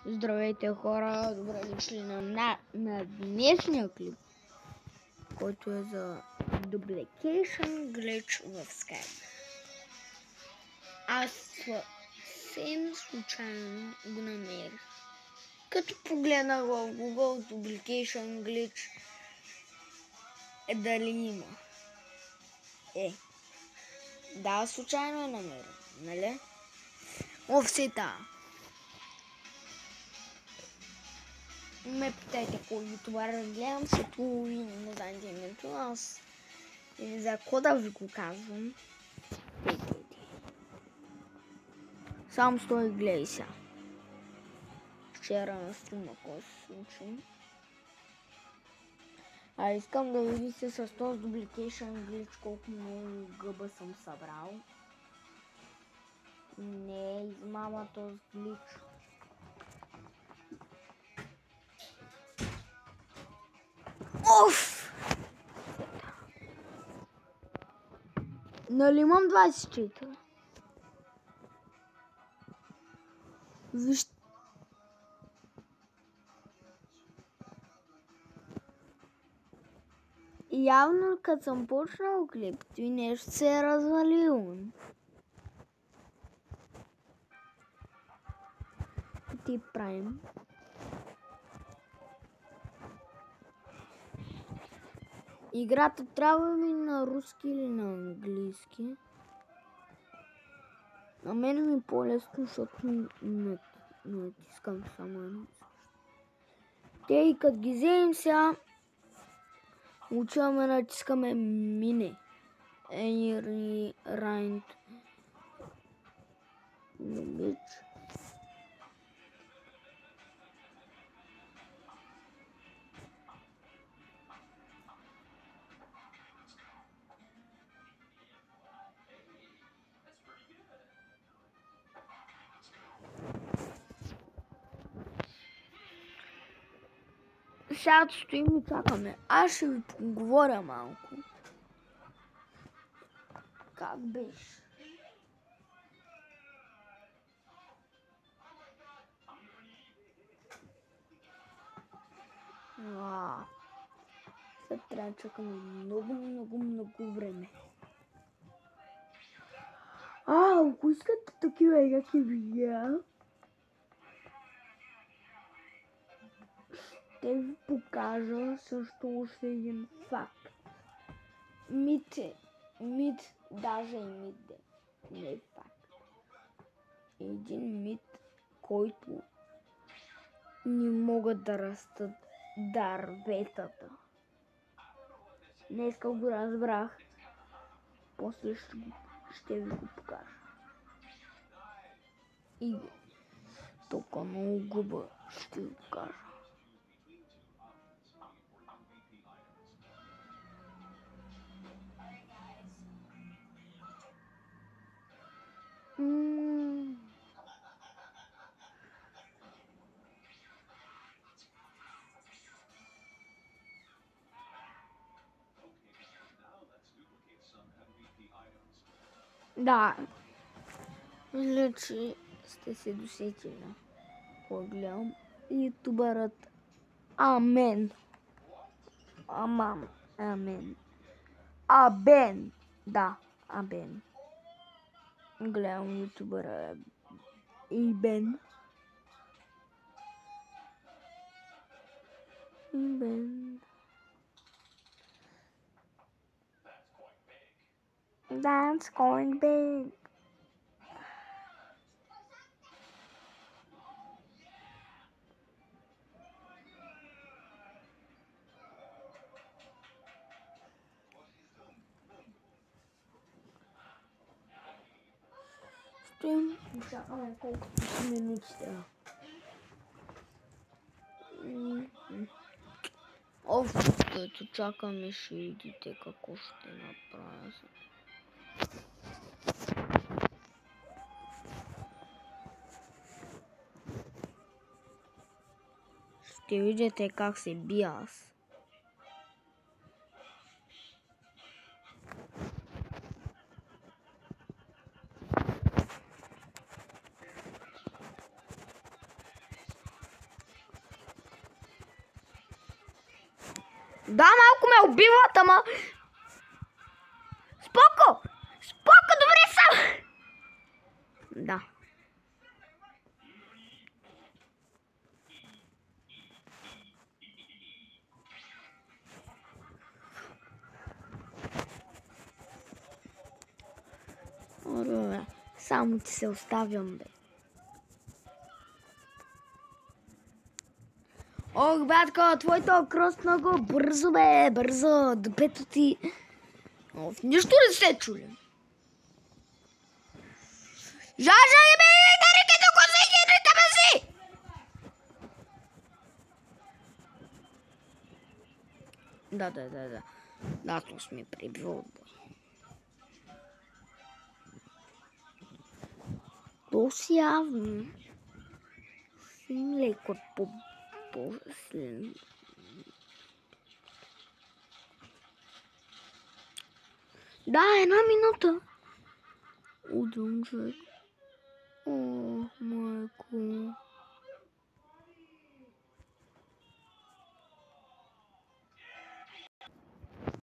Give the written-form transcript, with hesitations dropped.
Здравейте хора, добре дошли на днешния клип, който е за Duplication Glitch в Skype. Аз съвсем случайно го намерих. Като погледнах в Google Duplication Glitch, дали има. Да, случайно е намерих, нали? Офсета. Ме питайте кой ютубър гледам, защото не знаете името. Аз за какво да ви го казвам. Само стой и гледай сега. Вчера на стрима какво се случи. Искам да видите с този Duplication Glitch колко много гъба съм събрал. Не е измама този глич. Оф! Нали имам 24? Вижте. Явно като съм почнал клипто и нещо се е развалило. Ти правим. Играта трябва ли на руски или на английски? На мен ми е по-лесно, защото натискам само едно. Те и като ги вземем сега, учаваме, натискаме мине. Ейри Райнт. Милич. Сега стоим и чакаме. Аз ще ви поговоря малко. Как беше? Сега трябва да чакаме много време. Ако искате такива яки видеа, ще ви покажа също още един факт. Мит, даже и мит не е факт. Един мит, който не могат да растат дърветата. Днеска го разбрах. После ще ви го покажа. И тук много губа ще ви покажа. Да, мисля, че сте се досетили. Погледам ютубърът Амен. Амен. Абен. Да, Абен. Гледам ютубъра Ибен. That's going big. Стоим и чакаме колкото минутите. Като чакаме ще видите какво ще направя. Ще видите как се бия аз. Да, малко ме убиват, ама... Споко! Споко, добре съм! Да. Добре, само ти се оставям, бе. Ох, батко, твоето крос много бързо, бе, бързо, допето ти. Оф, нищо не се чули. Жажа и бе, дарикето го си, хитрите бе си! Да. Да, то сме прибил отбой. То си явно. Сим леко по-после. Да, 1 минута. Удъм, човек. О, майко.